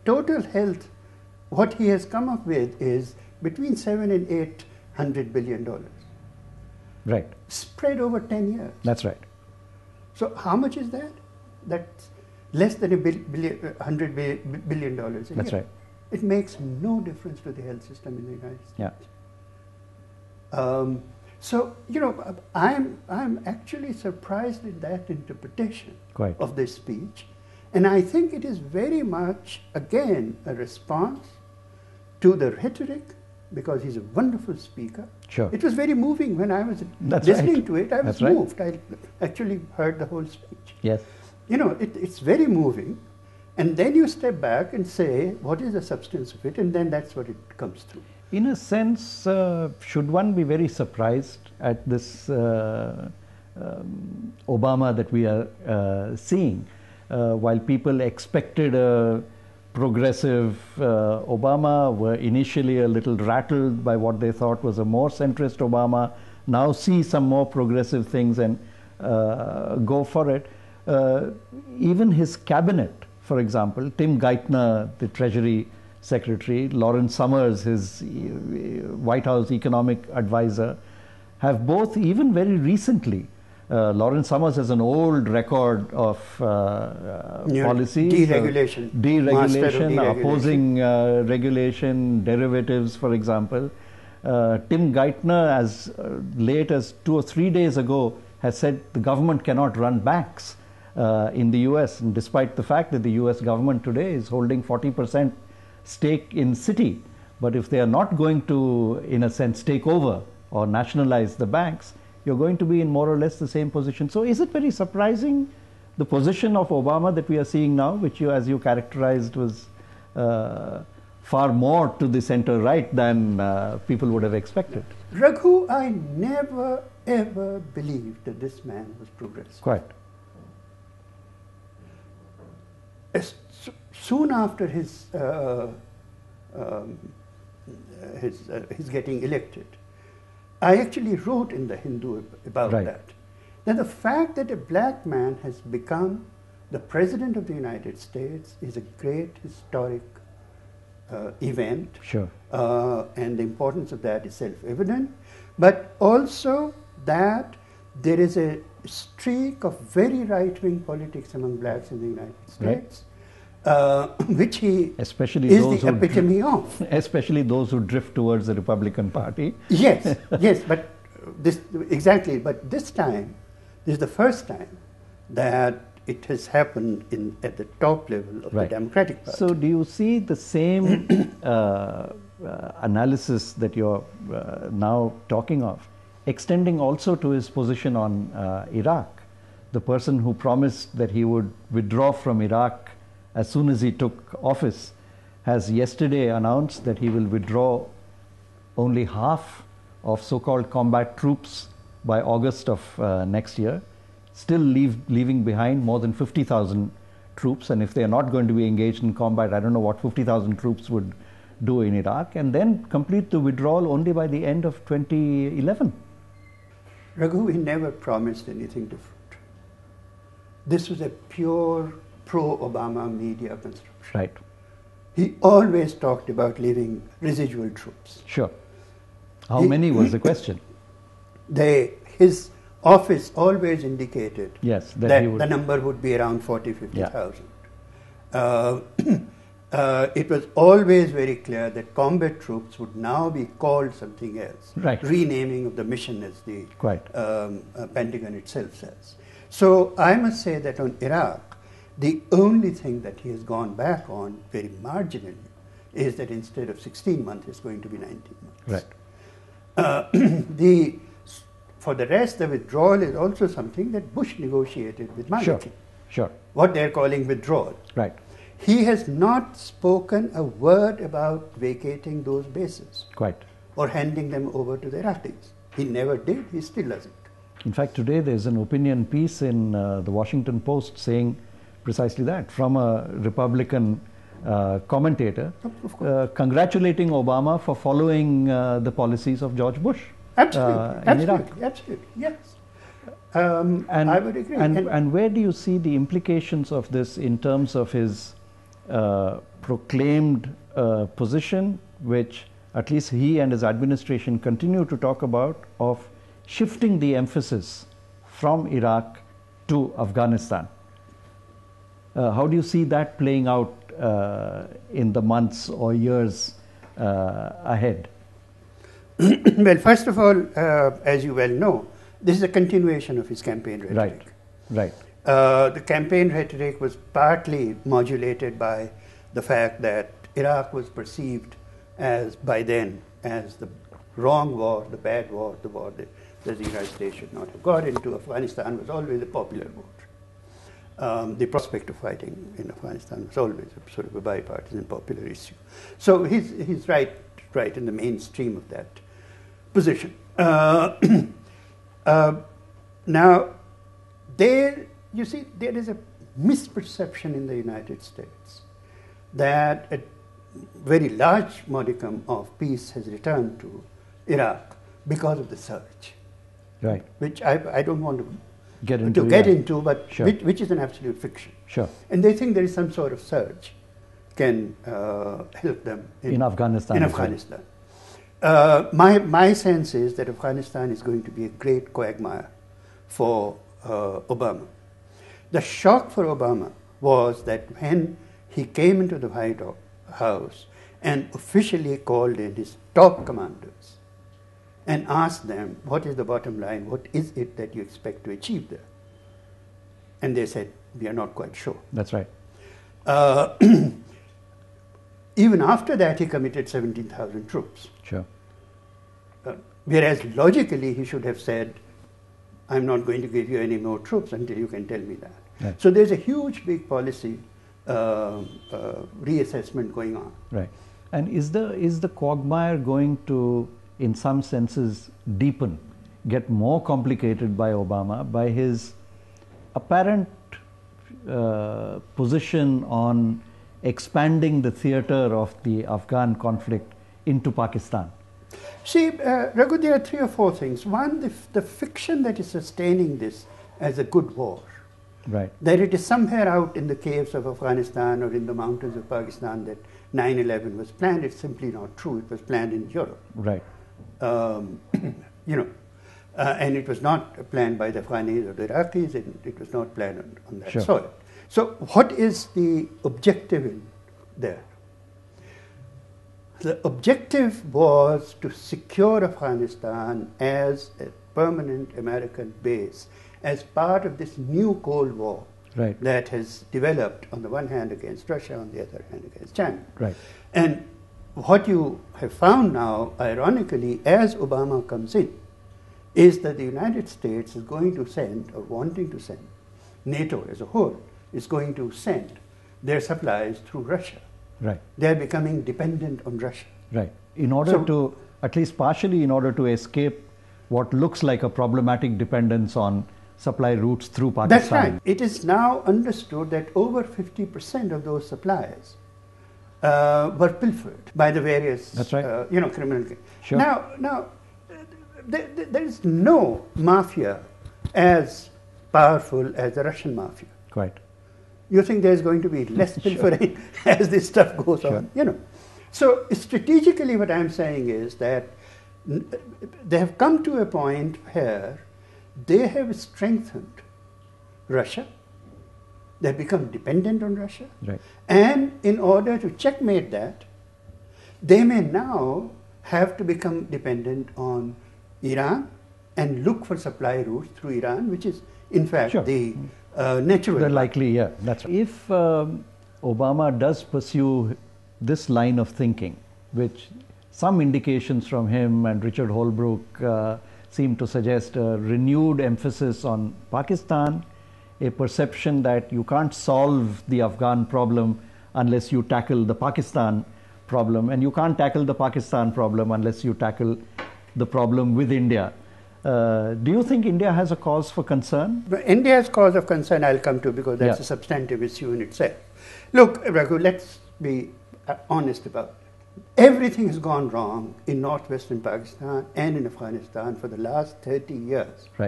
total health, what he has come up with is between $700 and $800 billion. Right. Spread over 10 years. That's right. So how much is that? That's less than $100 billion a year. That's right. It makes no difference to the health system in the United States. Yeah. So, you know, I'm actually surprised at that interpretation Quite. of this speech. And I think it is very much, again, a response to the rhetoric, because he's a wonderful speaker. Sure. It was very moving when I was That's listening right. to it. I was That's right. moved. I actually heard the whole speech. Yes. You know, it's very moving. And then you step back and say, what is the substance of it? And then that's what it comes through. In a sense, should one be very surprised at this Obama that we are seeing? While people expected a progressive Obama, were initially a little rattled by what they thought was a more centrist Obama, now see some more progressive things and go for it. Even his cabinet, for example, Tim Geithner, the Treasury Secretary, Lawrence Summers, his White House economic advisor, have both, even very recently, Lawrence Summers has an old record of policies. Deregulation. Opposing regulation, derivatives, for example. Tim Geithner, as late as 2 or 3 days ago, has said the government cannot run banks in the US, and despite the fact that the US government today is holding 40% stake in Citi. But if they are not going to, in a sense, take over or nationalize the banks, you're going to be in more or less the same position. So is it very surprising, the position of Obama that we are seeing now, which you, as you characterized, was far more to the center right than people would have expected? Raghu, I never ever believed that this man was progressive. Quite. Soon after his getting elected, I actually wrote in the Hindu about that the fact that a black man has become the President of the United States is a great historic event. Sure. And the importance of that is self-evident, but also that there is a streak of very right-wing politics among blacks in the United States, which he especially is those the epitome of. Especially those who drift towards the Republican Party. Yes, yes, but this exactly. But this time, this is the first time that it has happened at the top level of the Democratic Party. So, do you see the same analysis that you're now talking of extending also to his position on Iraq? The person who promised that he would withdraw from Iraq as soon as he took office has yesterday announced that he will withdraw only half of so-called combat troops by August of next year, still leaving behind more than 50,000 troops. And if they are not going to be engaged in combat, I don't know what 50,000 troops would do in Iraq, and then complete the withdrawal only by the end of 2011. Raghu, he never promised anything different. This was a pure pro-Obama media construction. Right. He always talked about leaving residual troops. Sure. How many was the question? His office always indicated that the number would be around 40,000-50,000. It was always very clear that combat troops would now be called something else. Renaming of the mission, as the Pentagon itself says. So I must say that on Iraq, the only thing that he has gone back on very marginally is that instead of 16 months, it's going to be 19 months. For the rest, the withdrawal is also something that Bush negotiated with Maliki. Sure. What they're calling withdrawal. Right. He has not spoken a word about vacating those bases. Or handing them over to the Iraqis. He never did, he still doesn't. In fact, today there's an opinion piece in the Washington Post saying precisely that, from a Republican commentator, congratulating Obama for following the policies of George Bush. Absolutely, yes. I would agree. And where do you see the implications of this in terms of his proclaimed a position which at least he and his administration continue to talk about, of shifting the emphasis from Iraq to Afghanistan. How do you see that playing out in the months or years ahead? Well, first of all, as you well know, this is a continuation of his campaign rhetoric. Right. The campaign rhetoric was partly modulated by the fact that Iraq was perceived as, by then, as the wrong war, the bad war, the war that the United States should not have got into. Afghanistan was always a popular war. The prospect of fighting in Afghanistan was always a sort of a bipartisan popular issue. So he's right in the mainstream of that position. Now, you see, there is a misperception in the United States that a very large modicum of peace has returned to Iraq because of the surge. Right. Which I don't want to get into, but sure. which is an absolute fiction. Sure. And they think there is some sort of surge can help them in Afghanistan. My sense is that Afghanistan is going to be a great quagmire for Obama. The shock for Obama was that when he came into the White House and officially called in his top commanders and asked them, what is the bottom line? What is it that you expect to achieve there? And they said, we are not quite sure. That's right. Even after that, he committed 17,000 troops. Sure. Whereas logically, he should have said, I'm not going to give you any more troops until you can tell me that. Right. So there's a huge, big policy reassessment going on. Right. And is the quagmire going to, in some senses, deepen, get more complicated by Obama, by his apparent position on expanding the theater of the Afghan conflict into Pakistan? See, Raghu, there are 3 or 4 things. One, the fiction that is sustaining this as a good war. Right. That it is somewhere out in the caves of Afghanistan or in the mountains of Pakistan that 9/11 was planned. It's simply not true. It was planned in Europe. Right. And it was not planned by the Afghans or the Iraqis, and it was not planned on that soil. So what is the objective in there? The objective was to secure Afghanistan as a permanent American base, as part of this new Cold War that has developed on the one hand against Russia, on the other hand against China. Right. And what you have found now, ironically, as Obama comes in, is that the United States is going to send, or wanting to send, NATO as a whole is going to send their supplies through Russia. Right. They are becoming dependent on Russia. Right. In order to, at least partially, in order to escape what looks like a problematic dependence on supply routes through Pakistan. That's right. It is now understood that over 50% of those supplies were pilfered by the various, criminal. Sure. Now, there is no mafia as powerful as the Russian mafia. Quite. You think there's going to be less pilfering as this stuff goes on? So strategically, what I'm saying is that they have come to a point where they have strengthened Russia. They've become dependent on Russia. Right. And in order to checkmate that, they may now have to become dependent on Iran and look for supply routes through Iran, which is, in fact, the natural. The likely, that's right. If Obama does pursue this line of thinking, which some indications from him and Richard Holbrooke seem to suggest a renewed emphasis on Pakistan, a perception that you can't solve the Afghan problem unless you tackle the Pakistan problem, and you can't tackle the Pakistan problem unless you tackle the problem with India. Do you think India has a cause for concern? India's cause of concern I'll come to, because that's a substantive issue in itself. Look, Raghu, let's be honest about it. Everything has gone wrong in northwestern Pakistan and in Afghanistan for the last 30 years. Right.